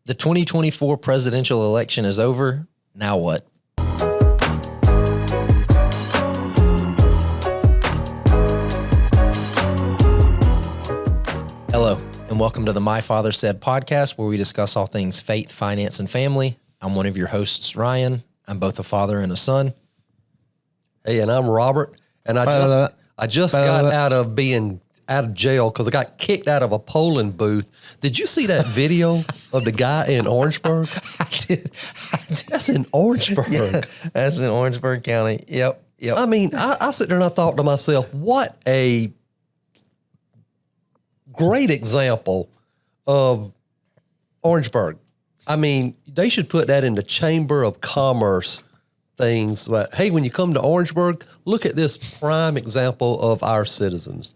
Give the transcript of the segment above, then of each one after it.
The 2024 presidential election is over. Now what? Hello, and welcome to the My Father Said podcast, where we discuss all things faith, finance, and family. I'm one of your hosts, Ryan. I'm both a father and a son. Hey, and I'm Robert, and I just got out of jail because I got kicked out of a polling booth. Did you see that video of the guy in Orangeburg? I did. That's in Orangeburg. Yeah, that's in Orangeburg County. Yep. I mean, I sit there and I thought to myself, what a great example of Orangeburg. I mean, they should put that in the Chamber of Commerce things. But, hey, when you come to Orangeburg, look at this prime example of our citizens.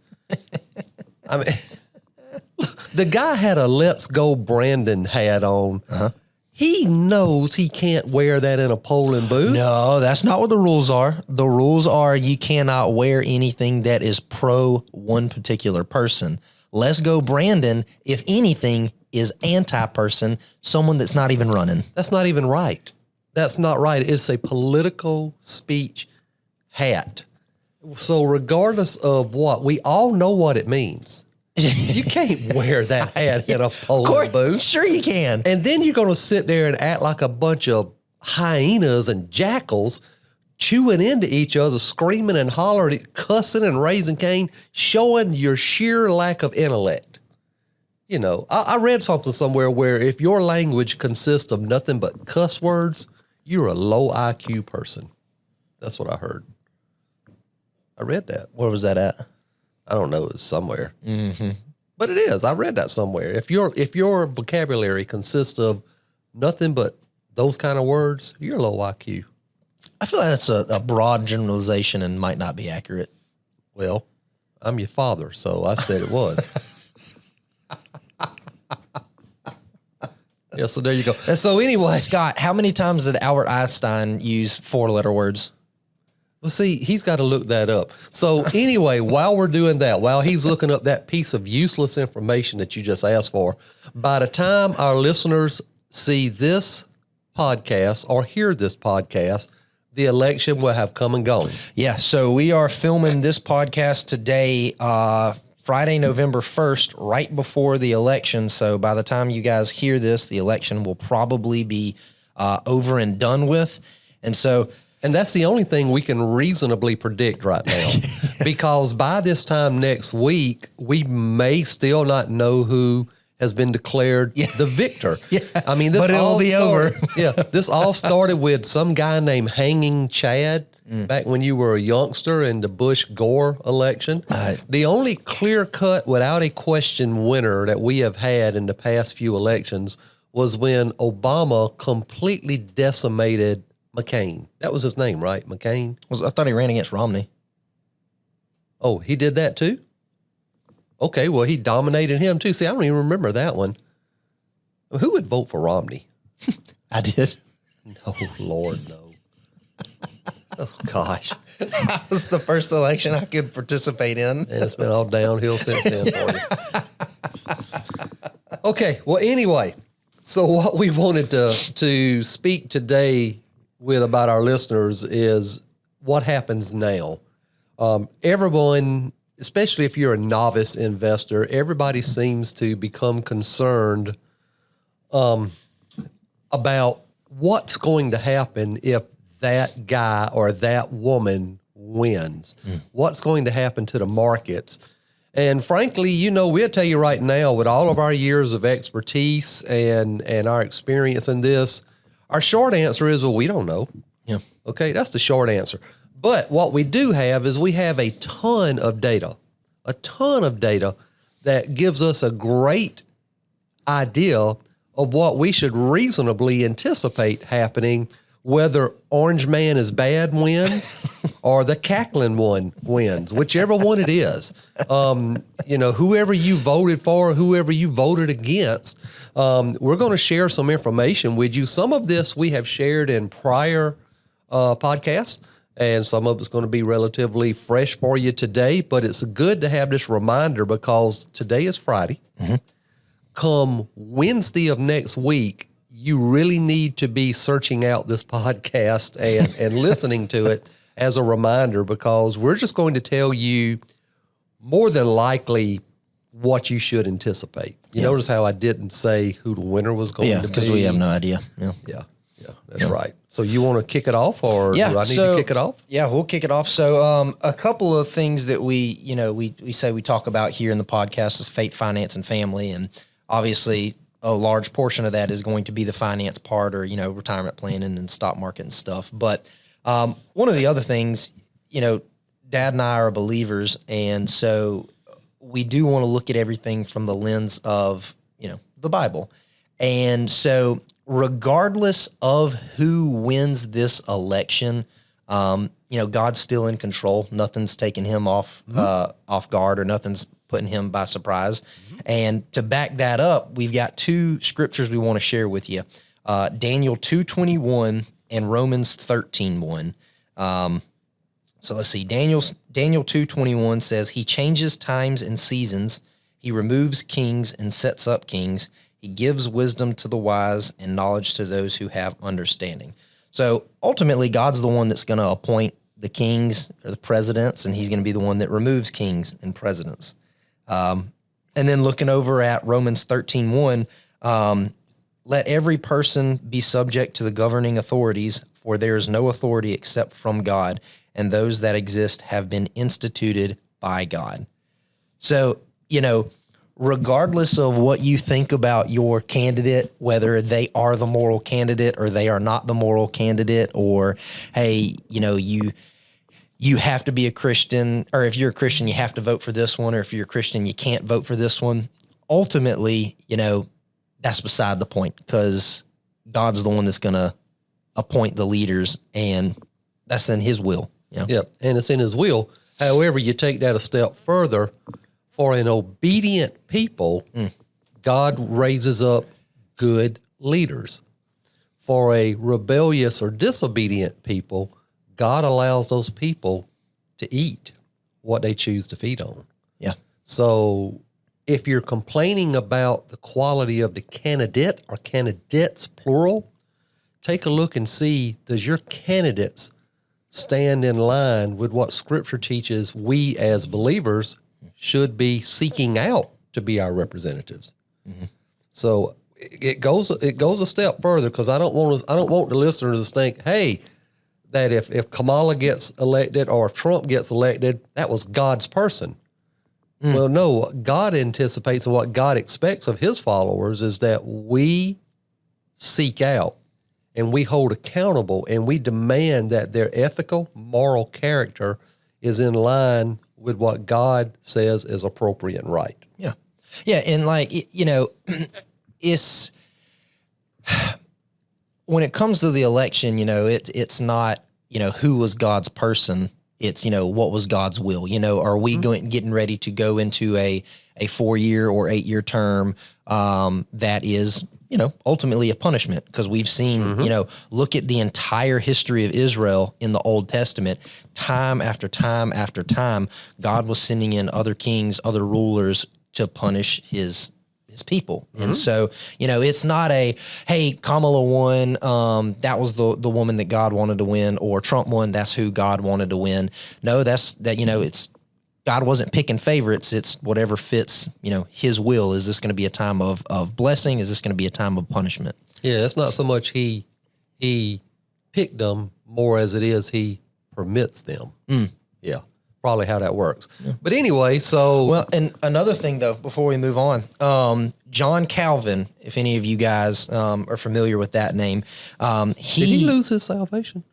I mean, the guy had a Let's Go Brandon hat on. Uh-huh. He knows he can't wear that in a polling booth. No, that's not what the rules are. The rules are you cannot wear anything that is pro one particular person. Let's Go Brandon, if anything, is anti-person, someone that's not even running. That's not even right. That's not right. It's a political speech hat. So regardless of what, we all know what it means. You can't wear that hat in a polling booth. Sure you can. And then you're going to sit there and act like a bunch of hyenas and jackals chewing into each other, screaming and hollering, cussing and raising Cain, showing your sheer lack of intellect. You know, I read something somewhere where if your language consists of nothing but cuss words, you're a low IQ person. That's what I heard. I read that. Where was that at? I don't know. It's somewhere. Mm-hmm. But it is. I read that somewhere. If your vocabulary consists of nothing but those kind of words, you're low IQ. I feel like that's a broad generalization and might not be accurate. Well, I'm your father, so I said it was. Yeah, so there you go. And so anyway, Scott, how many times did Albert Einstein use 4-letter words? Well, see, he's got to look that up. So anyway, while we're doing that, while he's looking up that piece of useless information that you just asked for, by the time our listeners see this podcast or hear this podcast, the election will have come and gone. Yeah, so we are filming this podcast today, Friday, November 1st, right before the election. So by the time you guys hear this, the election will probably be over and done with. And that's the only thing we can reasonably predict right now, because by this time next week, we may still not know who has been declared the victor. Yeah, I mean, but it'll be over. This all started with some guy named Hanging Chad back when you were a youngster in the Bush-Gore election. The only clear-cut, without a question winner that we have had in the past few elections was when Obama completely decimated McCain. That was his name, right? McCain? I thought he ran against Romney. Oh, he did that too? Okay, well, he dominated him too. See, I don't even remember that one. Who would vote for Romney? I did. No, Lord, no. Oh, gosh. That was the first election I could participate in. And it's been all downhill since then for you. Okay, well, anyway, so what we wanted to speak today with about our listeners is what happens now. Everyone, especially if you're a novice investor, everybody seems to become concerned about what's going to happen if that guy or that woman wins. What's going to happen to the markets? And frankly, you know, we'll tell you right now, with all of our years of expertise and our experience in this, our short answer is, well, we don't know. Yeah. Okay, that's the short answer. But what we do have is we have a ton of data that gives us a great idea of what we should reasonably anticipate happening, whether Orange Man is bad wins or the cackling one wins, whichever one it is. You know, whoever you voted for, whoever you voted against, we're going to share some information with you. Some of this we have shared in prior podcasts, and some of it's going to be relatively fresh for you today, but it's good to have this reminder because today is Friday. Mm-hmm. come Wednesday of next week, you really need to be searching out this podcast and listening to it as a reminder, because we're just going to tell you more than likely what you should anticipate. You notice how I didn't say who the winner was going to be? because we have no idea. Yeah, that's right. So you want to kick it off, or do I need to kick it off? Yeah, we'll kick it off. So a couple of things that we say we talk about here in the podcast is faith, finance, and family. And obviously a large portion of that is going to be the finance part, or, retirement planning and stock market and stuff. But one of the other things, Dad and I are believers, and so we do want to look at everything from the lens of, the Bible. And so regardless of who wins this election, God's still in control. Nothing's taking him off guard, or nothing's putting him by surprise. And to back that up, we've got two scriptures we want to share with you. Daniel 2:21 and Romans 13:1. So let's see. Daniel 2:21 says, "He changes times and seasons. He removes kings and sets up kings. He gives wisdom to the wise and knowledge to those who have understanding." So ultimately, God's the one that's going to appoint the kings or the presidents, and he's going to be the one that removes kings and presidents. And then looking over at Romans 13:1, "Let every person be subject to the governing authorities, for there is no authority except from God, and those that exist have been instituted by God." So, regardless of what you think about your candidate, whether they are the moral candidate or they are not the moral candidate, or, hey, you have to be a Christian, or if you're a Christian, you have to vote for this one, or if you're a Christian, you can't vote for this one. Ultimately, that's beside the point, because God's the one that's going to appoint the leaders, and that's in his will. Yeah, and it's in his will. However, you take that a step further. For an obedient people, God raises up good leaders. For a rebellious or disobedient people, God allows those people to eat what they choose to feed on. Yeah. So if you're complaining about the quality of the candidate or candidates, plural, take a look and see, does your candidates stand in line with what Scripture teaches we as believers should be seeking out to be our representatives? So it goes a step further, because I don't want the listeners to think, hey, that if Kamala gets elected or if Trump gets elected, that was God's person. Well, no, God anticipates, and what God expects of his followers is that we seek out and we hold accountable and we demand that their ethical, moral character is in line with what God says is appropriate and right. Yeah. Yeah. And it's, when it comes to the election, it's not, who was God's person. It's, what was God's will? Are we getting ready to go into a 4-year or 8-year term that is, ultimately a punishment? Because we've seen, look at the entire history of Israel in the Old Testament. Time after time after time, God was sending in other kings, other rulers to punish his people. And so, it's not hey, Kamala won, that was the woman that God wanted to win, or Trump won, that's who God wanted to win. No, it's God wasn't picking favorites. It's whatever fits, his will. Is this going to be a time of blessing? Is this going to be a time of punishment? Yeah, it's not so much he picked them, more as it is he permits them. Yeah, probably how that works. Yeah. But anyway, so... Well, and another thing, though, before we move on, John Calvin, if any of you guys are familiar with that name, did he lose his salvation?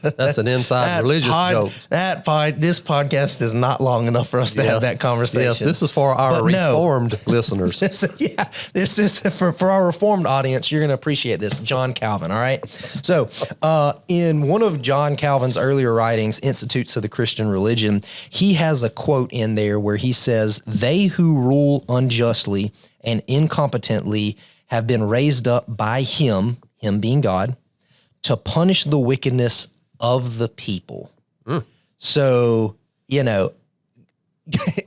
That's an inside religious joke. This podcast is not long enough for us to have that conversation. Yes, this is for our Reformed listeners. This is for our Reformed audience. You're going to appreciate this. John Calvin, all right? So in one of John Calvin's earlier writings, Institutes of the Christian Religion, he has a quote in there where he says, "They who rule unjustly and incompetently have been raised up by him being God, to punish the wickedness of the people." So,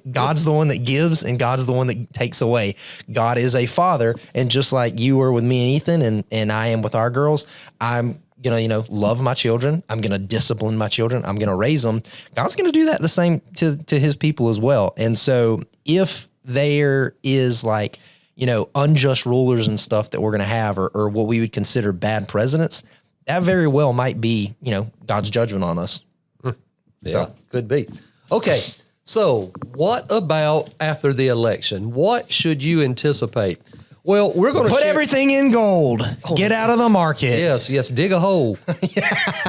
God's the one that gives and God's the one that takes away. God is a father. And just like you were with me and Ethan and I am with our girls, I'm going to, love my children. I'm going to discipline my children. I'm going to raise them. God's going to do that the same to his people as well. And so if there is like, unjust rulers and stuff that we're going to have or what we would consider bad presidents, that very well might be, God's judgment on us. Yeah, could be. Okay. So what about after the election? What should you anticipate? Well, we're going to put everything in gold. Get out of the market. Yes. Dig a hole.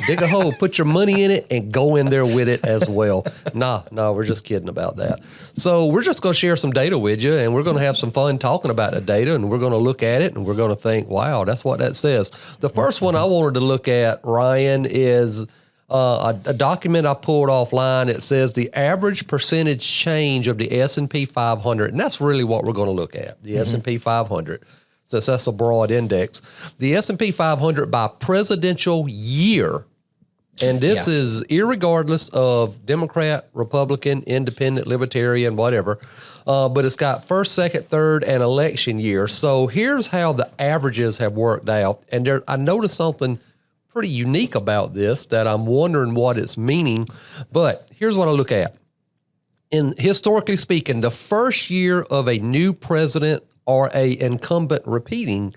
Dig a hole. Put your money in it and go in there with it as well. No, we're just kidding about that. So we're just going to share some data with you, and we're going to have some fun talking about the data, and we're going to look at it, and we're going to think, wow, that's what that says. The first one I wanted to look at, Ryan, is a document I pulled offline. It says the average percentage change of the S&P 500, and that's really what we're going to look at, the S&P 500, since that's a broad index. The S&P 500 by presidential year, and this is irregardless of Democrat, Republican, Independent, Libertarian, whatever, but it's got first, second, third, and election year. So here's how the averages have worked out, and I noticed something pretty unique about this that I'm wondering what it's meaning, but here's what I look at. Historically speaking, the first year of a new president or a incumbent repeating,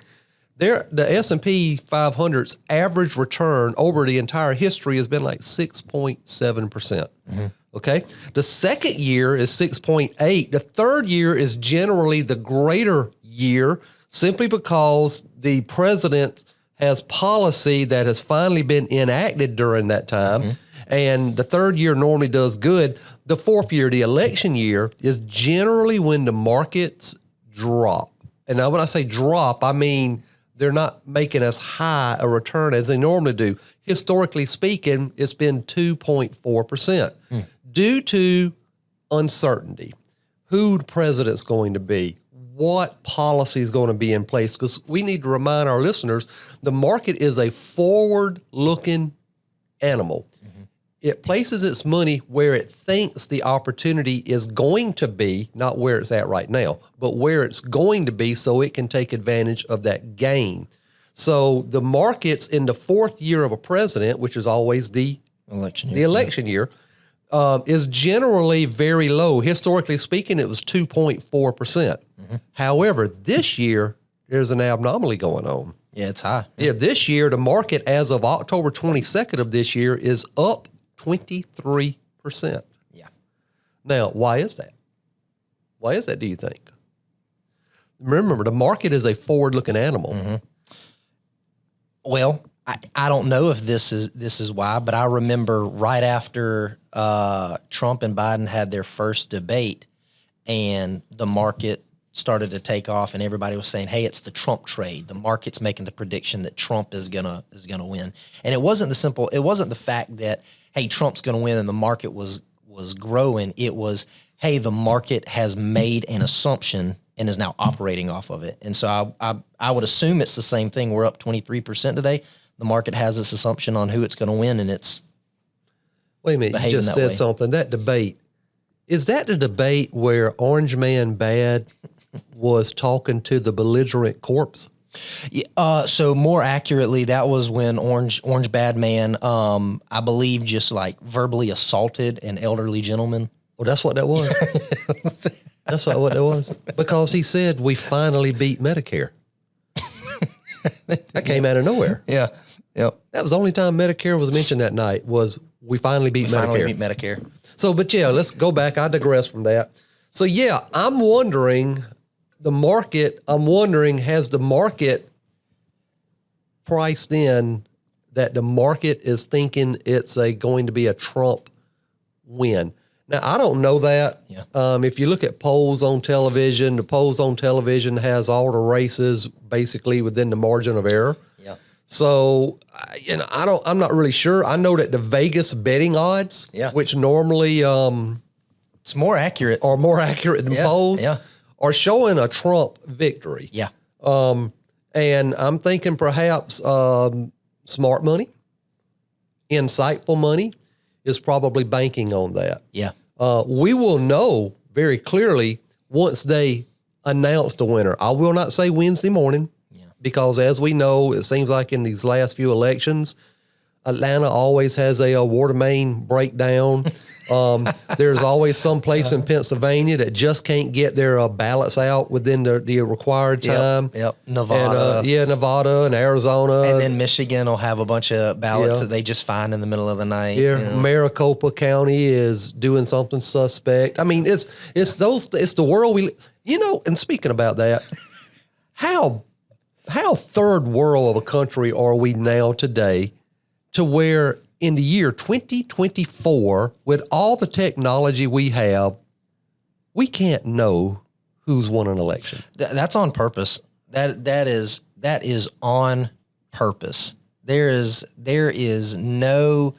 the S&P 500's average return over the entire history has been like 6.7%. Okay. The second year is 6.8. The third year is generally the greater year simply because the president has policy that has finally been enacted during that time. And the third year normally does good. The fourth year, the election year, is generally when the markets drop. And now when I say drop, I mean they're not making as high a return as they normally do. Historically speaking, it's been 2.4% due to uncertainty. Who the president's going to be, what policy is going to be in place, because we need to remind our listeners the market is a forward-looking animal. It places its money where it thinks the opportunity is going to be, not where it's at right now, but where it's going to be so it can take advantage of that gain. So the markets in the fourth year of a president, which is always the election year, is generally very low. Historically speaking, it was 2.4%. However, this year, there's an abnormality going on. Yeah, it's high. Yeah, this year, the market as of October 22nd of this year is up 23%. Yeah. Now, why is that? Why is that, do you think? Remember, the market is a forward-looking animal. Well, I don't know if this is why, but I remember right after Trump and Biden had their first debate and the market started to take off and everybody was saying, hey, it's the Trump trade. The market's making the prediction that Trump is gonna win. And it wasn't the fact that, hey, Trump's gonna win and the market was growing. It was, hey, the market has made an assumption and is now operating off of it. And so I would assume it's the same thing. We're up 23% today. The market has this assumption on who it's going to win, and it's wait a minute, you just said something. That debate, is that the debate where Orange Man Bad was talking to the belligerent corpse? Yeah, so more accurately, that was when Orange Bad Man, I believe, just like verbally assaulted an elderly gentleman. Well, that's what that was. That's what that was. Because he said, we finally beat Medicare. That came out of nowhere. Yeah. Yep. That was the only time Medicare was mentioned that night, was we finally beat Medicare. So, but yeah, let's go back. I digress from that. So yeah, I'm wondering, has the market priced in that the market is thinking it's going to be a Trump win? Now, I don't know that. Yeah. If you look at polls on television, the polls on television has all the races basically within the margin of error. Yeah. So, I'm not really sure. I know that the Vegas betting odds, which normally it's more accurate, are more accurate than polls, are showing a Trump victory. Yeah. And I'm thinking perhaps smart money, insightful money. is probably banking on that. Yeah. We will know very clearly once they announce the winner. I will not say Wednesday morning because, as we know, it seems like in these last few elections, Atlanta always has a water main breakdown. There's always some place in Pennsylvania that just can't get their ballots out within the required time. Yep. Nevada. And, Nevada and Arizona. And then Michigan will have a bunch of ballots that they just find in the middle of the night. Yeah, Maricopa County is doing something suspect. I mean, it's the world we, and speaking about that, how third world of a country are we now today to where in the year 2024, with all the technology we have, we can't know who's won an election. That's on purpose. That is on purpose. There is no.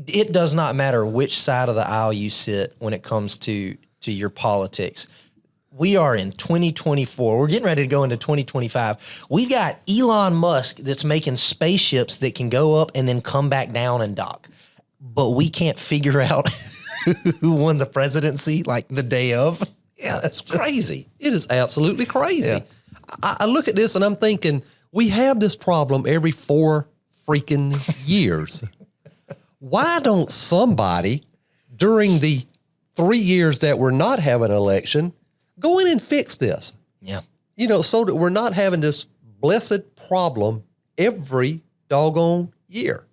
It does not matter which side of the aisle you sit when it comes to your politics. We are in 2024. We're getting ready to go into 2025. We've got Elon Musk that's making spaceships that can go up and then come back down and dock. But we can't figure out who won the presidency like the day of. Yeah, that's crazy. It is absolutely crazy. Yeah. I look at this and I'm thinking, we have this problem every 4 freaking years. Why don't somebody during the 3 years that we're not having an election go in and fix this? Yeah. So that we're not having this blessed problem every doggone year.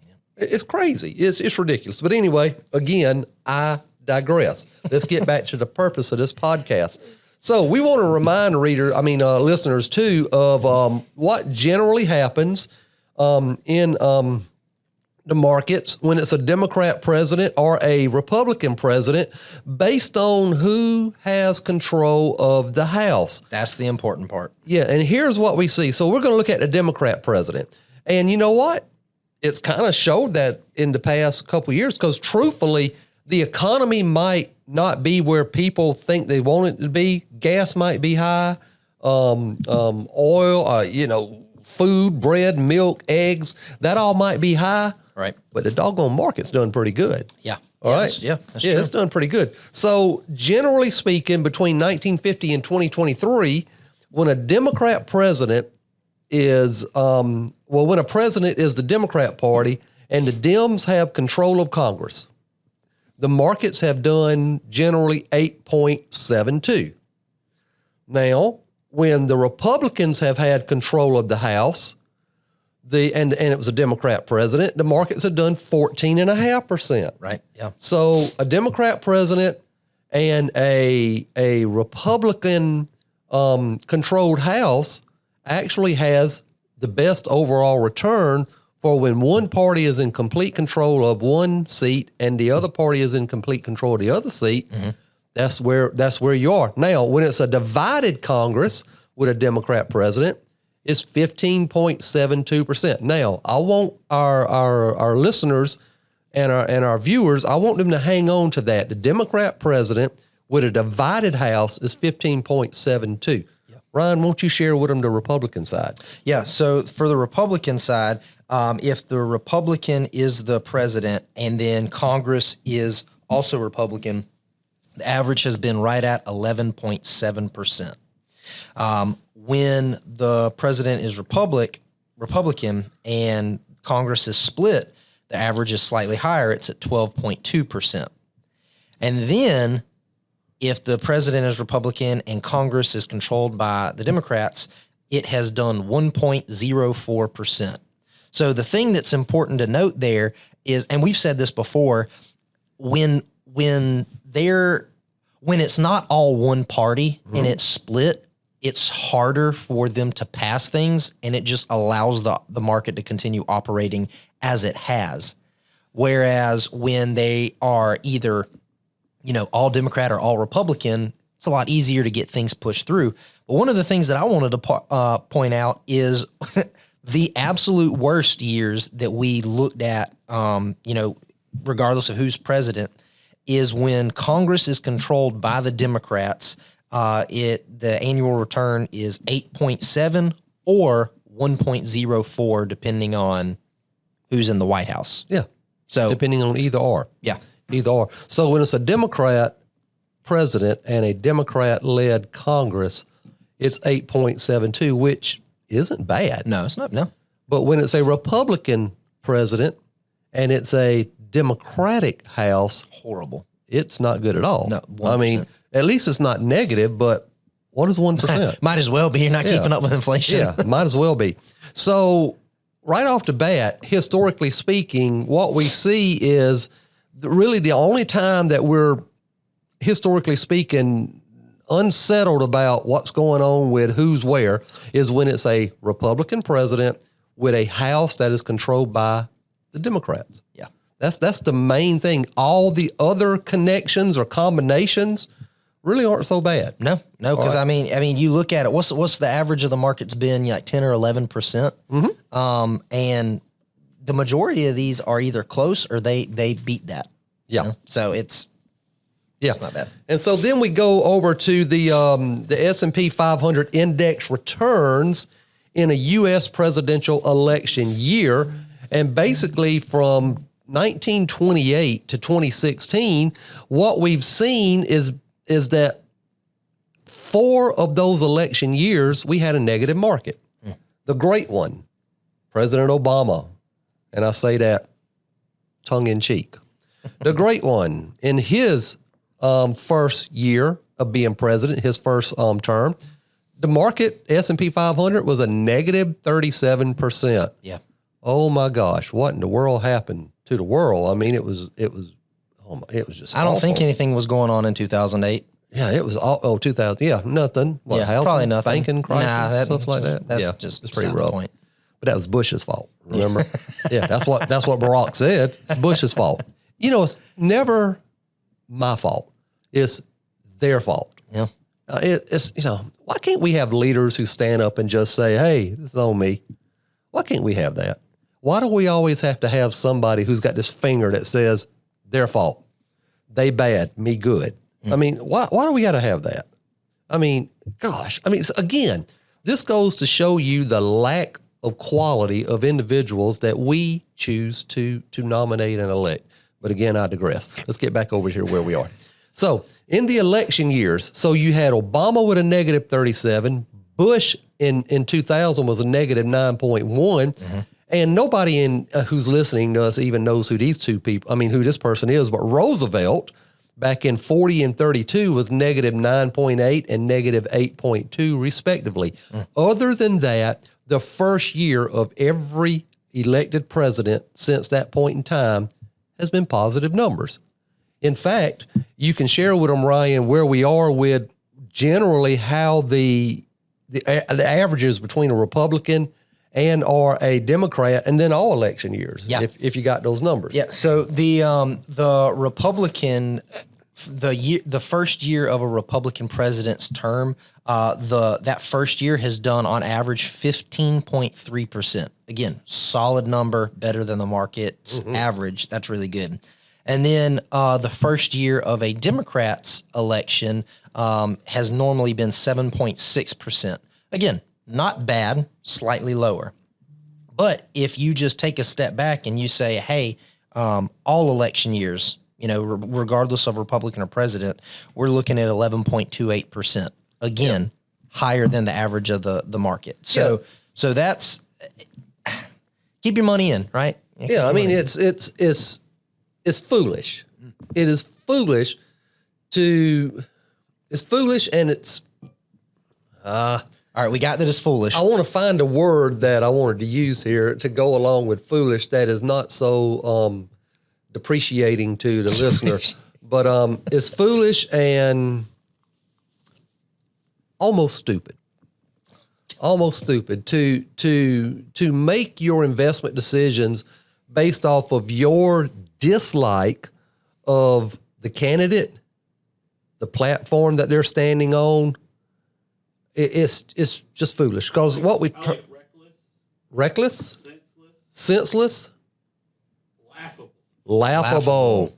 Yeah. It's crazy. It's ridiculous. But anyway, again, I digress. Let's get back to the purpose of this podcast. So we want to remind listeners too of what generally happens in the markets when it's a Democrat president or a Republican president based on who has control of the House. That's the important part. Yeah, and here's what we see. So we're going to look at the Democrat president. And you know what? It's kind of showed that in the past couple of years because truthfully, the economy might not be where people think they want it to be. Gas might be high, oil, food, bread, milk, eggs, that all might be high. Right. But the doggone market's done pretty good. Yeah. All right. That's true. It's done pretty good. So generally speaking, between 1950 and 2023, when a Democrat president is, when a president is the Democrat Party and the Dems have control of Congress, the markets have done generally 8.72. Now, when the Republicans have had control of the House, and it was a Democrat president, the markets have done 14.5%. Right. Yeah. So a Democrat president and a Republican controlled House actually has the best overall return for when one party is in complete control of one seat and the other party is in complete control of the other seat. Mm-hmm. That's where you are. Now, when it's a divided Congress with a Democrat president, it's 15.72%. Now, I want our listeners and our viewers, I want them to hang on to that. The Democrat president with a divided House is 15.72. Yeah. Ryan, won't you share with them the Republican side? Yeah, so for the Republican side, if the Republican is the president and then Congress is also Republican, the average has been right at 11.7%. When the president is Republican and Congress is split, the average is slightly higher. It's at 12.2%. And then if the president is Republican and Congress is controlled by the Democrats, it has done 1.04%. So the thing that's important to note there is, and we've said this before, when it's not all one party and it's split, it's harder for them to pass things, and it just allows the market to continue operating as it has. Whereas when they are either, all Democrat or all Republican, it's a lot easier to get things pushed through. But one of the things that I wanted to point out is the absolute worst years that we looked at, regardless of who's president, is when Congress is controlled by the Democrats. The annual return is 8.7 or 1.04, depending on who's in the White House. Yeah. So depending on either or. yeah, Either or. So when it's a Democrat president and a Democrat-led Congress, it's 8.72, which isn't bad. no, it's not. No, But when it's a Republican president and it's a Democratic House, horrible. it's not good at all. No, I mean, 1%. at least it's not negative, but what is 1%? Might as well be. You're not keeping up with inflation. Yeah, might as well be. So right off the bat, historically speaking, what we see is really the only time that we're, historically speaking, unsettled about what's going on with who's where is when it's a Republican president with a House that is controlled by the Democrats. Yeah. That's the main thing. All the other connections or combinations really aren't so bad. No, because I mean, you look at it. What's the average of the market's been? Like 10 or 11%. And the majority of these are either close or they beat that. Yeah. You know? So it's not bad. And so then we go over to the S&P 500 index returns in a U.S. presidential election year, and basically from 1928 to 2016, what we've seen is that 4 of those election years, we had a negative market. The great one, President Obama, and I say that tongue-in-cheek. The great one, in his first year of being president, his first term, the market, S&P 500, was a negative 37%. Yeah. Oh, my gosh, what in the world happened to the world? I mean, it was just I don't awful. think anything was going on in 2008. Yeah, it was 2000. Yeah, nothing. What, Yeah, housing, probably nothing. banking crisis, Nah, stuff like that. That's yeah, just it's pretty beside the rough. point. But that was Bush's fault. Remember? Yeah, that's what Barack said. It's Bush's fault. You know, it's never my fault. It's their fault. Yeah. It's why can't we have leaders who stand up and just say, "Hey, this is on me"? Why can't we have that? Why do we always have to have somebody who's got this finger that says their fault, they bad, me good? I mean, why do we got to have that? I mean, gosh, again, this goes to show you the lack of quality of individuals that we choose to nominate and elect. But again, I digress. Let's get back over here where we are. So in the election years, so you had Obama with a negative 37, Bush in 2000 was a negative 9.1, and nobody who's listening to us even knows who these two people, who this person is, but Roosevelt back in 40 and 32 was negative 9.8 and negative 8.2 respectively. Other than that, the first year of every elected president since that point in time has been positive numbers. In fact, you can share with them, Ryan, where we are with generally how the averages between a Republican and or a Democrat, and then all election years. Yeah. If you got those numbers. Yeah. So the Republican, the first year of a Republican president's term, that first year has done on average 15.3%. Again, solid number, better than the market's average. That's really good. And then the first year of a Democrat's election has normally been 7.6%. Again, not bad, slightly lower. But if you just take a step back and you say, hey, all election years, regardless of Republican or president, we're looking at 11.28%. Again, higher than the average of the market. So that's keep your money in, right? Yeah, it's foolish. It is foolish it's foolish, and it's all right, we got that it's foolish. I want to find a word that I wanted to use here to go along with foolish that is not so depreciating to the listener. But it's foolish and almost stupid. Almost stupid to make your investment decisions based off of your dislike of the candidate, the platform that they're standing on. It's just foolish because what we reckless, senseless, laughable.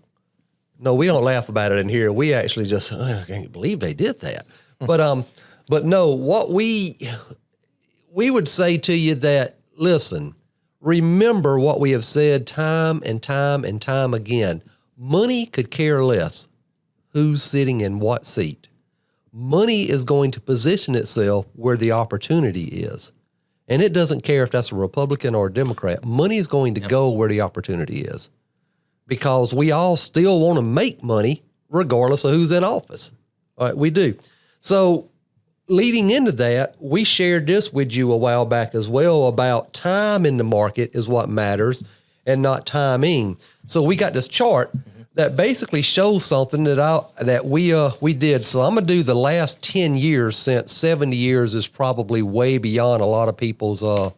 No, we don't laugh about it in here. We actually just I can't believe they did that. But no, what we would say to you that listen, remember what we have said time and time and time again. Money could care less who's sitting in what seat. Money is going to position itself where the opportunity is. And it doesn't care if that's a Republican or a Democrat. Money is going to go where the opportunity is, because we all still want to make money regardless of who's in office. All right, we do. So leading into that, we shared this with you a while back as well about time in the market is what matters and not timing. So we got this chart that basically shows something that we did. So I'm gonna do the last 10 years, since 70 years is probably way beyond a lot of people's. They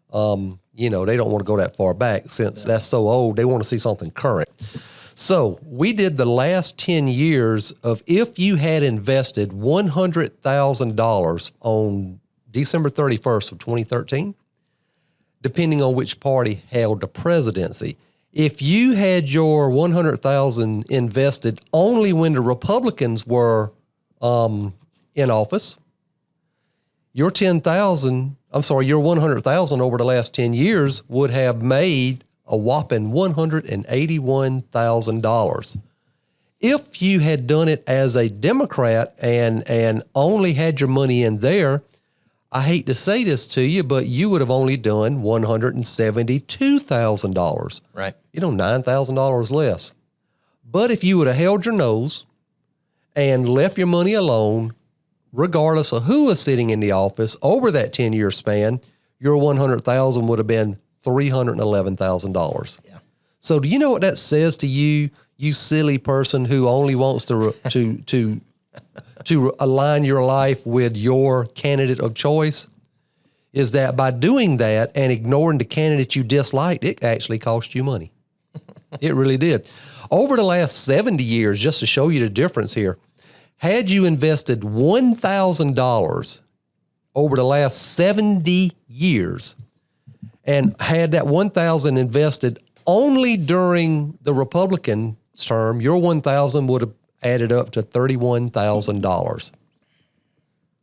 don't want to go that far back since that's so old. They want to see something current. So we did the last 10 years of if you had invested $100,000 on December 31st of 2013, depending on which party held the presidency. If you had your $100,000 invested only when the Republicans were in office, your $100,000 over the last 10 years would have made a whopping $181,000. If you had done it as a Democrat and only had your money in there, I hate to say this to you, but you would have only done $172,000. Right. $9,000 less. But if you would have held your nose and left your money alone, regardless of who was sitting in the office over that 10-year span, your $100,000 would have been $311,000. Yeah. So do you know what that says to you, you silly person who only wants to align your life with your candidate of choice? Is that by doing that and ignoring the candidate you disliked, it actually cost you money. It really did. Over the last 70 years, just to show you the difference here, had you invested $1,000 over the last 70 years and had that $1,000 invested only during the Republican term, your $1,000 would have added up to $31,000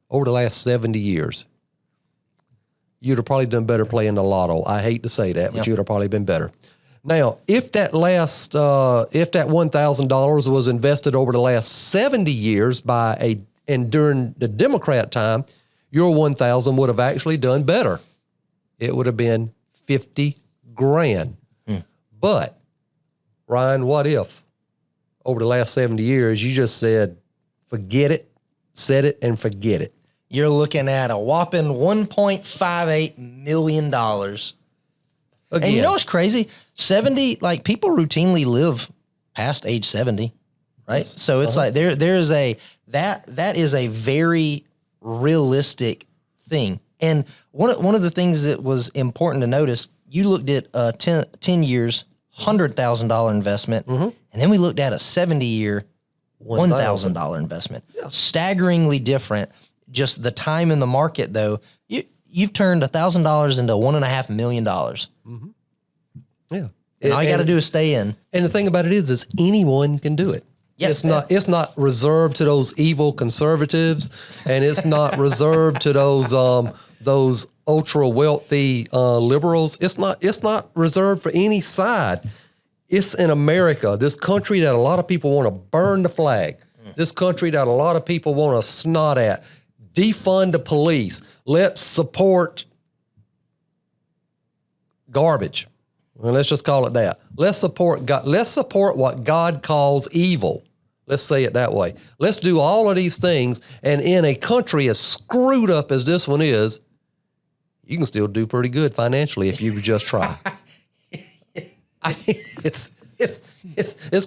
over the last 70 years. You'd have probably done better playing the lotto. I hate to say that, but you'd have probably been better. Now, if that $1,000 was invested over the last 70 years and during the Democrat time, your $1,000 would have actually done better. It would have been $50,000. But Ryan, what if over the last 70 years you just said, forget it, set it and forget it? You're looking at a whopping $1.58 million. Again. And you know what's crazy? 70, like people routinely live past age 70, right? Yes. So it's like there is that is a very realistic thing. And one of the things that was important to notice, you looked at 10 years, $100,000 investment, and then we looked at a 70-year, $1,000 investment. Yeah. Staggeringly different. Just the time in the market, though, you've turned $1,000 into $1.5 million. Mm-hmm. Yeah, and all you got to do is stay in. And the thing about it is anyone can do it. Yes, it's not reserved to those evil conservatives, and it's not reserved to those ultra wealthy liberals. It's not reserved for any side. It's in America, this country that a lot of people want to burn the flag. This country that a lot of people want to snot at. Defund the police. Let's support garbage. Well, let's just call it that. Let's support God. Let's support what God calls evil. Let's say it that way. Let's do all of these things. And in a country as screwed up as this one is, you can still do pretty good financially if you just try. It's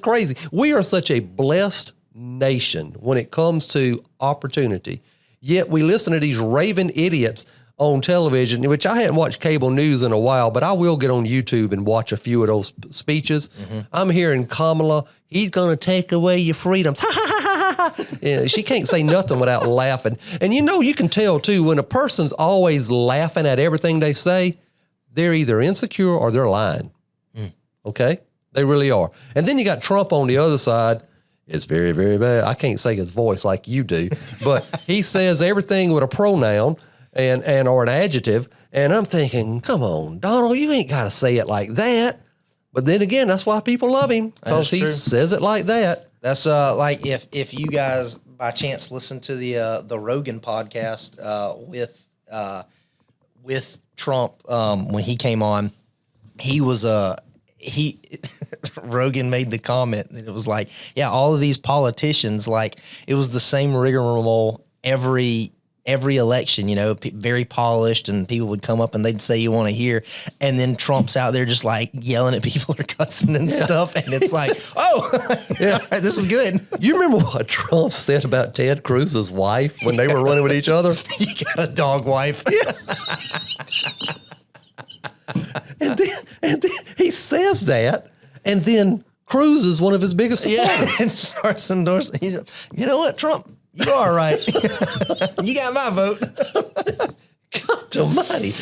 crazy. We are such a blessed nation when it comes to opportunity. Yet we listen to these raving idiots on television, which I hadn't watched cable news in a while, but I will get on YouTube and watch a few of those speeches. Mm-hmm. I'm hearing Kamala, he's going to take away your freedoms. Yeah, she can't say nothing without laughing. And you can tell too, when a person's always laughing at everything they say, they're either insecure or they're lying. Okay? They really are. And then you got Trump on the other side. It's very, very bad. I can't say his voice like you do, but he says everything with a pronoun and or an adjective, And I'm thinking, come on, Donald, you ain't got to say it like that. But then again, that's why people love him, because he says it like that. That's like if you guys by chance listen to the Rogan podcast with Trump when he came on, he was Rogan made the comment that it was like, yeah, all of these politicians, like it was the same rigmarole every election, very polished, and people would come up and they'd say you want to hear, and then Trump's out there just like yelling at people or cussing and stuff, and it's like, oh, yeah, this is good. You remember what Trump said about Ted Cruz's wife when they were running with each other? You got a dog wife. Yeah. and then he says that, and then Cruz is one of his biggest supporters. Yeah, and starts endorsing. You know what, Trump? You are right. You got my vote. God almighty.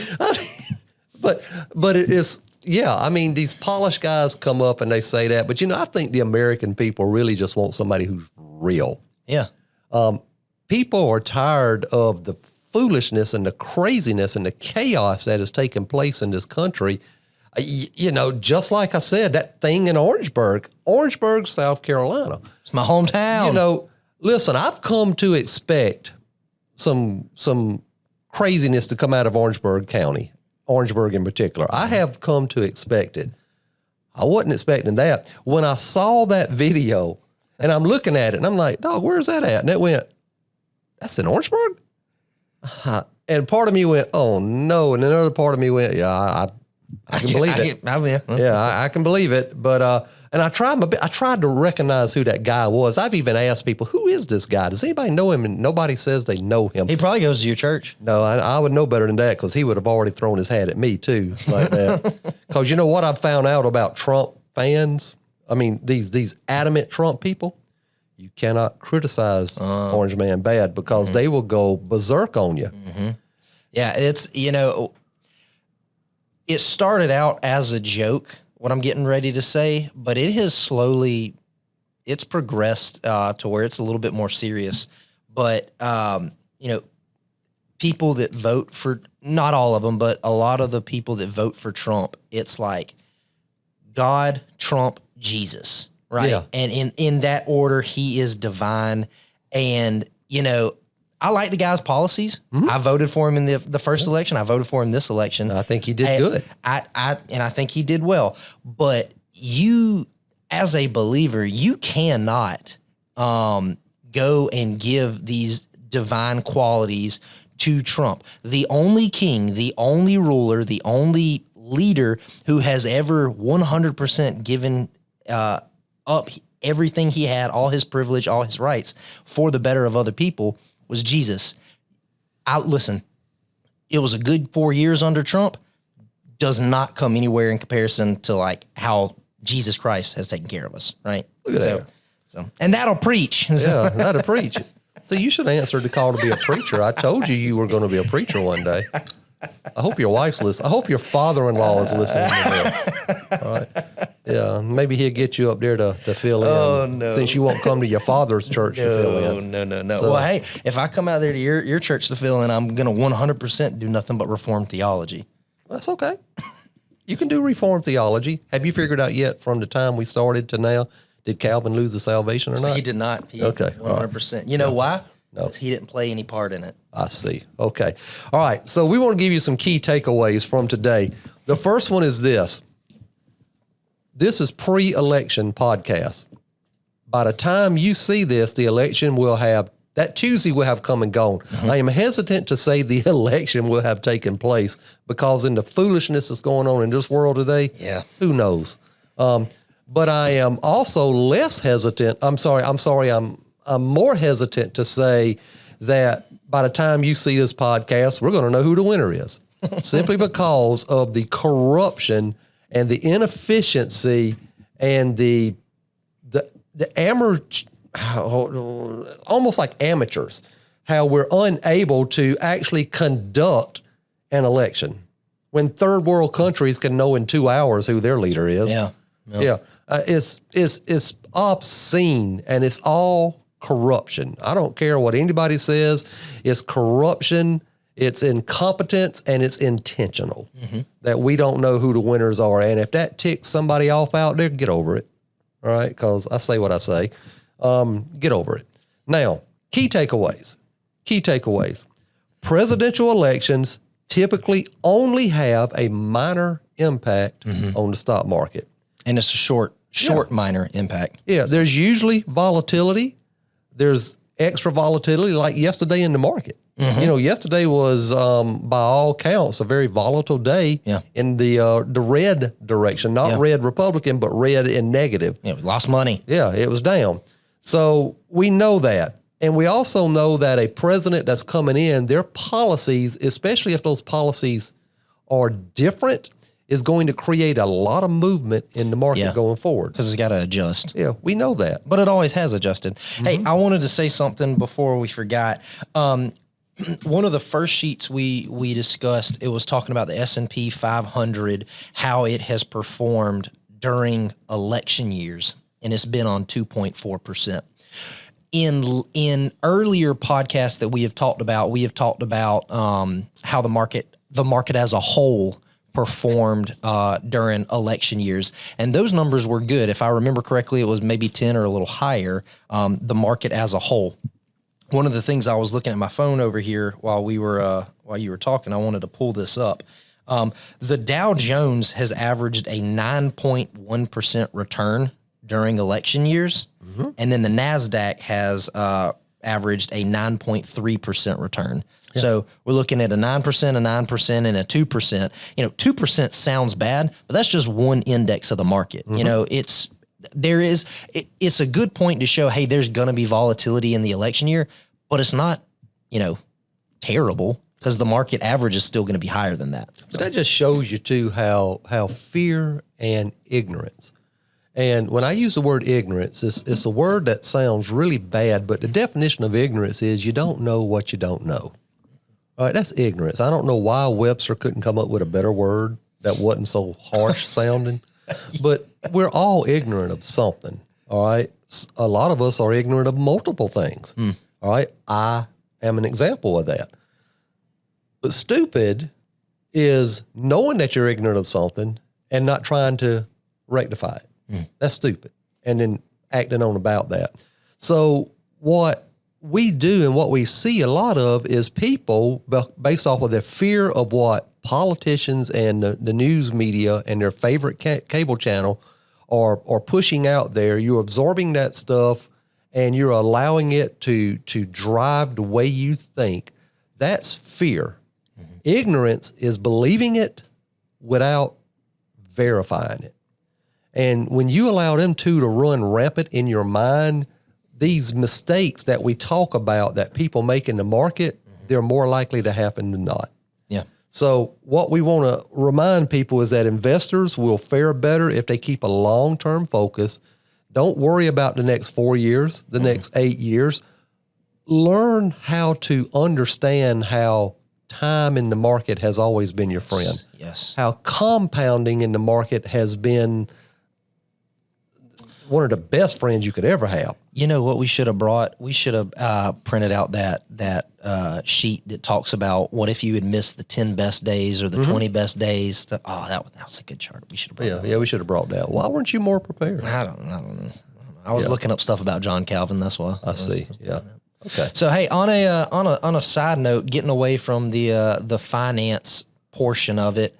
But it is, yeah, I mean, these polished guys come up and they say that. But, I think the American people really just want somebody who's real. Yeah. People are tired of the foolishness and the craziness and the chaos that is taking place in this country. Just like I said, that thing in Orangeburg, South Carolina. It's my hometown. Listen, I've come to expect some craziness to come out of Orangeburg County, Orangeburg in particular. I have come to expect it. I wasn't expecting that. When I saw that video, and I'm looking at it, and I'm like, dog, where's that at? And it went, that's in Orangeburg? And part of me went, oh, no. And another part of me went, yeah, I can believe it. I can believe it. But and I tried to recognize who that guy was. I've even asked people, who is this guy? Does anybody know him? And nobody says they know him. He probably goes to your church. No, I would know better than that, because he would have already thrown his hat at me too, like that. Because you know what I've found out about Trump fans? I mean, these adamant Trump people, you cannot criticize Orange Man bad, because they will go berserk on you. Mm-hmm. Yeah, it's, it started out as a joke, what I'm getting ready to say, but it has it's progressed to where it's a little bit more serious. But, people that vote for, not all of them, but a lot of the people that vote for Trump, it's like God, Trump, Jesus, right? Yeah. And in that order, he is divine. And, I like the guy's policies. Mm-hmm. I voted for him in the first election. I voted for him this election. I think he did good. I think he did well. But you, as a believer, you cannot go and give these divine qualities to Trump. The only king, the only ruler, the only leader who has ever 100% given up everything he had, all his privilege, all his rights for the better of other people was Jesus. Listen, it was a good 4 years under Trump, does not come anywhere in comparison to like how Jesus Christ has taken care of us, right? Look at that. So, and that'll preach. Yeah, that'll preach. So you should answer the call to be a preacher. I told you were going to be a preacher one day. I hope your wife's listening. I hope your father-in-law is listening to this. All right. Yeah, maybe he'll get you up there to fill in. Oh, no. Since you won't come to your father's church to fill in. No. So, well, hey, if I come out there to your church to fill in, I'm going to 100% do nothing but Reformed theology. That's okay. You can do Reformed theology. Have you figured out yet from the time we started to now, did Calvin lose the salvation or not? He did not. Okay. 100%. Right. You know why? No. Because he didn't play any part in it. I see. Okay. All right. So we want to give you some key takeaways from today. The first one is this. This is pre-election podcast. By the time you see this, the election will have, that Tuesday will have come and gone. Mm-hmm. I am hesitant to say the election will have taken place, because in the foolishness that's going on in this world today, who knows? But I am also less hesitant. I'm more hesitant to say that by the time you see this podcast, we're going to know who the winner is, simply because of the corruption and the inefficiency and the almost like amateurs, how we're unable to actually conduct an election when third world countries can know in 2 hours who their leader is. Yeah. It's obscene, and it's all corruption. I don't care what anybody says. It's corruption It's incompetence and it's intentional that we don't know who the winners are. And if that ticks somebody off out there, get over it. All right. Because I say what I say. Get over it. Now, key takeaways. Presidential elections typically only have a minor impact on the stock market. And it's a short minor impact. Yeah. There's usually volatility. There's extra volatility like yesterday in the market. Yesterday was, by all counts, a very volatile day in the red direction, not red Republican, but red in negative. Yeah, we lost money. Yeah, it was down. So we know that. And we also know that a president that's coming in, their policies, especially if those policies are different, is going to create a lot of movement in the market going forward. Because it's got to adjust. Yeah, we know that. But it always has adjusted. Hey, I wanted to say something before we forgot. One of the first sheets we discussed, it was talking about the S&P 500, how it has performed during election years, and it's been on 2.4%. In earlier podcasts that we have talked about how the market as a whole performed during election years, and those numbers were good. If I remember correctly, it was maybe 10 or a little higher. The market as a whole. One of the things I was looking at my phone over here while you were talking, I wanted to pull this up. The Dow Jones has averaged a 9.1% return during election years, and then the NASDAQ has averaged a 9.3% return. Yeah. So we're looking at a 9%, a 9%, and a 2%. 2% sounds bad, but that's just one index of the market. It's a good point to show, hey, there's going to be volatility in the election year, but it's not, terrible because the market average is still going to be higher than that. But that just shows you too how fear and ignorance. And when I use the word ignorance, it's a word that sounds really bad, but the definition of ignorance is you don't know what you don't know. All right, that's ignorance. I don't know why Webster couldn't come up with a better word that wasn't so harsh sounding. But we're all ignorant of something, all right? A lot of us are ignorant of multiple things, all right? I am an example of that. But stupid is knowing that you're ignorant of something and not trying to rectify it. That's stupid. And then acting on about that. So what we do and what we see a lot of is people, based off of their fear of what politicians and the news media and their favorite cable channel are pushing out there. You're absorbing that stuff and you're allowing it to drive the way you think. That's fear. Ignorance is believing it without verifying it. And when you allow them two to run rampant in your mind, these mistakes that we talk about that people make in the market, they're more likely to happen than not. Yeah. So what we want to remind people is that investors will fare better if they keep a long-term focus. Don't worry about the next 4 years, the next 8 years. Learn how to understand how time in the market has always been your friend. Yes. How compounding in the market has been one of the best friends you could ever have. You know what we should have brought? We should have printed out that sheet that talks about what if you had missed the 10 best days or the 20 best days. That was a good chart. We should have brought that. Yeah, we should have brought that. Why weren't you more prepared? I don't know. I was looking up stuff about John Calvin. That's why. I see. Yeah. Okay. So hey, on a side note, getting away from the finance portion of it,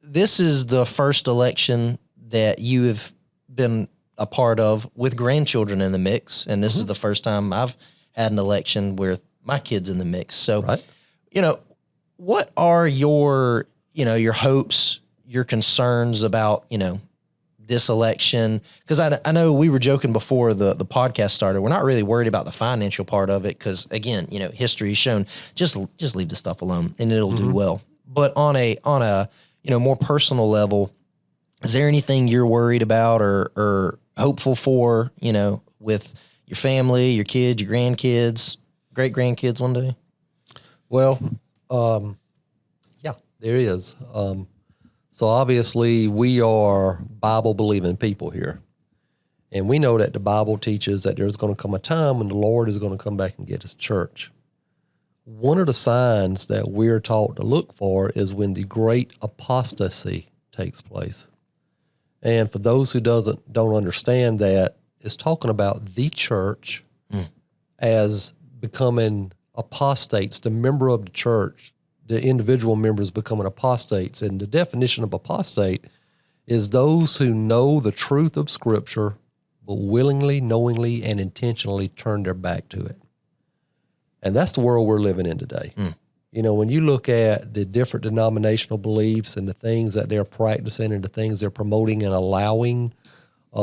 this is the first election that you have been a part of with grandchildren in the mix, and this is the first time I've had an election where my kid's in the mix. So, what are your hopes, your concerns about, this election? Because I know we were joking before the podcast started. We're not really worried about the financial part of it because, again, history has shown just leave the stuff alone and it'll do well. But on a more personal level, is there anything you're worried about or hopeful for, with your family, your kids, your grandkids, great-grandkids one day? Well, yeah, there is. So obviously we are Bible-believing people here. And we know that the Bible teaches that there's going to come a time when the Lord is going to come back and get his church. one of the signs that we're taught to look for is when the great apostasy takes place. And for those who don't understand that, it's talking about the church as becoming apostates, the member of the church, the individual members becoming apostates. And the definition of apostate is those who know the truth of Scripture, but willingly, knowingly, and intentionally turn their back to it. And that's the world we're living in today. You know, when you look at the different denominational beliefs and the things that they're practicing and the things they're promoting and allowing, they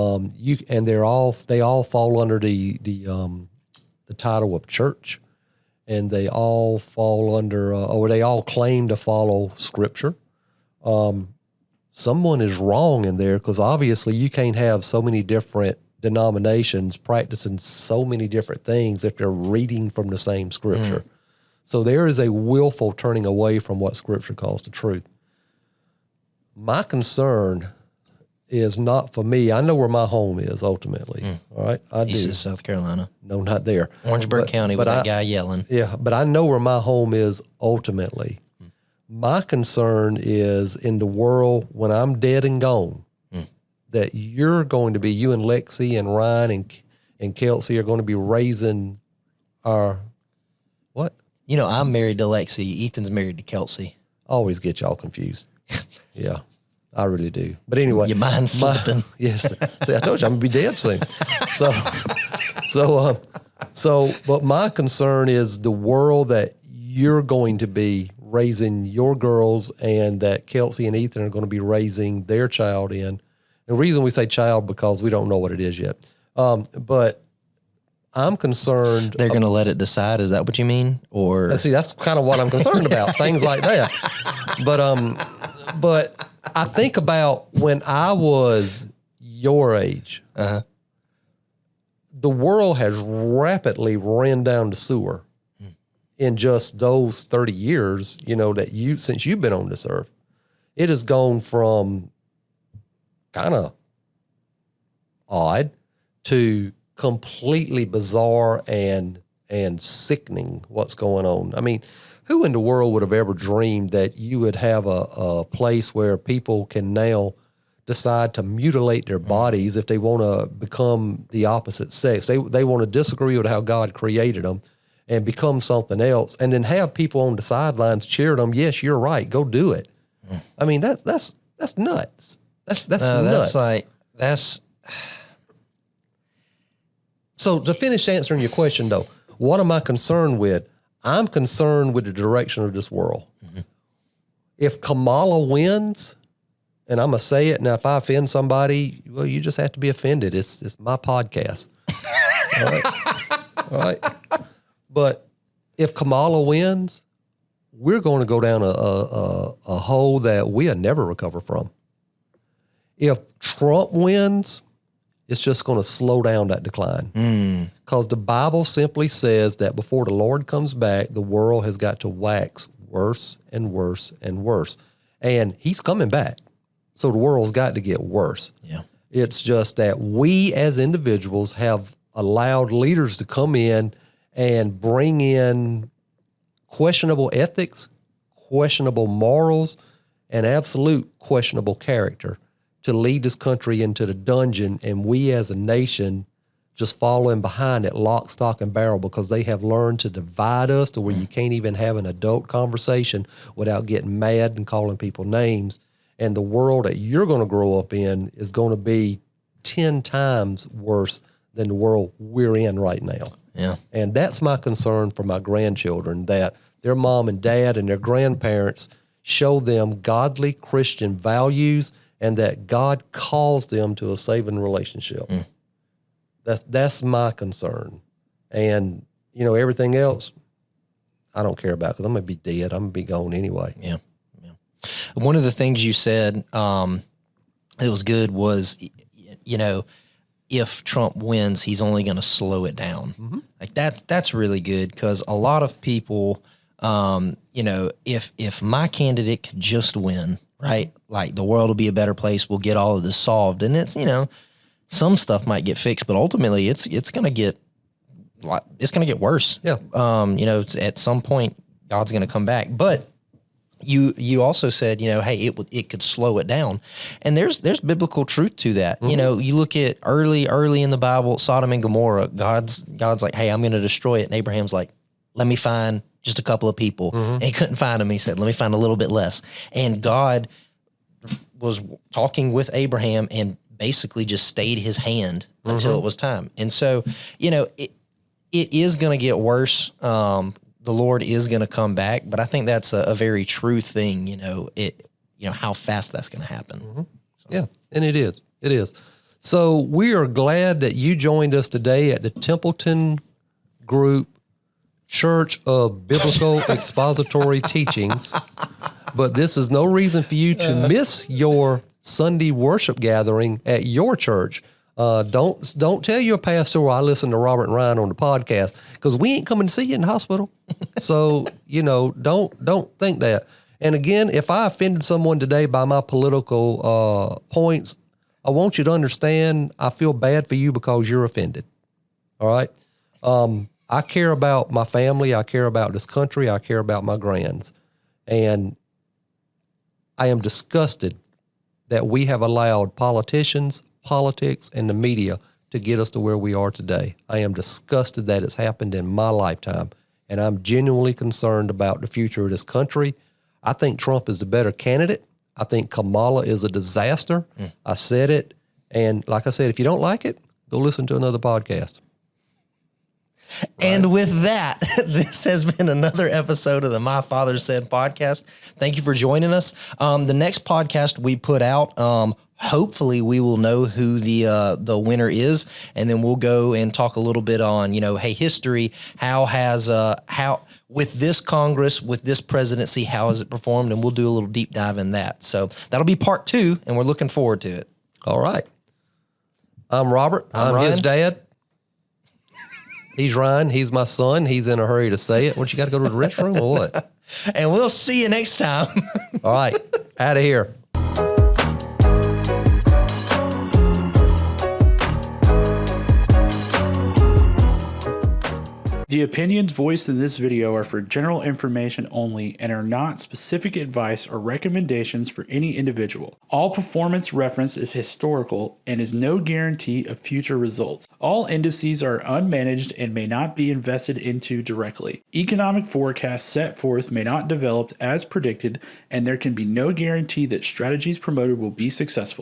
all fall under the title of church, and they all fall under, or they all claim to follow Scripture. Someone is wrong in there, because obviously you can't have so many different denominations practicing so many different things if they're reading from the same Scripture. So there is a willful turning away from what Scripture calls the truth. My concern is not for me. I know where my home is ultimately. All right, I do. East of South Carolina. No, not there. Orangeburg County with that guy yelling. Yeah, but I know where my home is ultimately. My concern is in the world when I'm dead and gone, that you're going to be, you and Lexi and Ryan and Kelsey are going to be raising our, what? You know, I'm married to Lexi. Ethan's married to Kelsey. I always get y'all confused. Yeah, I really do. But anyway. Your mind's slipping. Yes. See, I told you I'm going to be dead soon. But my concern is the world that you're going to be raising your girls and that Kelsey and Ethan are going to be raising their child in. The reason we say child, because we don't know what it is yet. But I'm concerned. They're going to let it decide. Is that what you mean? Or see, that's kind of what I'm concerned about. Things like that. But I think about when I was your age. The world has rapidly ran down the sewer in just those 30 years. You know that since you've been on this earth, it has gone from kind of odd to completely bizarre and sickening what's going on. I mean, who in the world would have ever dreamed that you would have a place where people can now decide to mutilate their bodies if they want to become the opposite sex? They want to disagree with how God created them and become something else, and then have people on the sidelines cheering them. Yes, you're right. Go do it. I mean, that's nuts. That's nuts. So to finish answering your question, though, what am I concerned with? I'm concerned with the direction of this world. If Kamala wins, and I'm going to say it, now if I offend somebody, well, you just have to be offended. It's my podcast. All right? But if Kamala wins, we're going to go down a hole that we'll never recover from. If Trump wins, it's just going to slow down that decline. Because the Bible simply says that before the Lord comes back, the world has got to wax worse and worse and worse. And he's coming back. So the world's got to get worse. Yeah. It's just that we as individuals have allowed leaders to come in and bring in questionable ethics, questionable morals, and absolute questionable character to lead this country into the dungeon, and we as a nation just following behind it lock, stock, and barrel, because they have learned to divide us to where you can't even have an adult conversation without getting mad and calling people names. And the world that you're going to grow up in is going to be 10 times worse than the world we're in right now. Yeah. And that's my concern for my grandchildren, that their mom and dad and their grandparents show them godly Christian values and that God calls them to a saving relationship. That's my concern. And, everything else, I don't care about, because I'm going to be dead. I'm going to be gone anyway. Yeah. One of the things you said that was good was, if Trump wins, he's only going to slow it down. Like that's really good, because a lot of people, if my candidate could just win, right? Like the world will be a better place. We'll get all of this solved. And it's, some stuff might get fixed, but ultimately it's going to get it's going to get worse. Yeah. At some point, God's going to come back. But you also said, hey, it could slow it down. And there's biblical truth to that. Mm-hmm. You look at early in the Bible, Sodom and Gomorrah, God's like, hey, I'm going to destroy it. And Abraham's like, let me find just a couple of people. Mm-hmm. And he couldn't find them. He said, let me find a little bit less. And God was talking with Abraham and basically just stayed his hand until it was time. And so, it is going to get worse. The Lord is going to come back, but I think that's a very true thing. How fast that's going to happen. Mm-hmm. So. Yeah, and it is. It is. So we are glad that you joined us today at the Templeton Group Church of Biblical Expository Teachings. But this is no reason for you to miss your Sunday worship gathering at your church. Don't tell your pastor, well, I listen to Robert and Ryan on the podcast, because we ain't coming to see you in the hospital. So, don't think that. And again, if I offended someone today by my political points, I want you to understand I feel bad for you because you're offended. All right? I care about my family. I care about this country. I care about my grands. And I am disgusted that we have allowed politicians, politics, and the media to get us to where we are today. I am disgusted that it's happened in my lifetime, and I'm genuinely concerned about the future of this country. I think Trump is the better candidate. I think Kamala is a disaster. I said it, and like I said, if you don't like it, go listen to another podcast. And with that, this has been another episode of the My Father Said podcast. Thank you for joining us. The next podcast we put out, hopefully we will know who the winner is, and then we'll go and talk a little bit on, hey, history, how with this Congress, with this presidency, how has it performed? And we'll do a little deep dive in that. So that'll be part 2, and we're looking forward to it. All right. I'm Robert. I'm Ryan. his dad. He's Ryan. He's my son. He's in a hurry to say it. What, you got to go to the restroom or what? And we'll see you next time. All right. Out of here. The opinions voiced in this video are for general information only and are not specific advice or recommendations for any individual. All performance reference is historical and is no guarantee of future results. All indices are unmanaged and may not be invested into directly. Economic forecasts set forth may not develop as predicted, and there can be no guarantee that strategies promoted will be successful.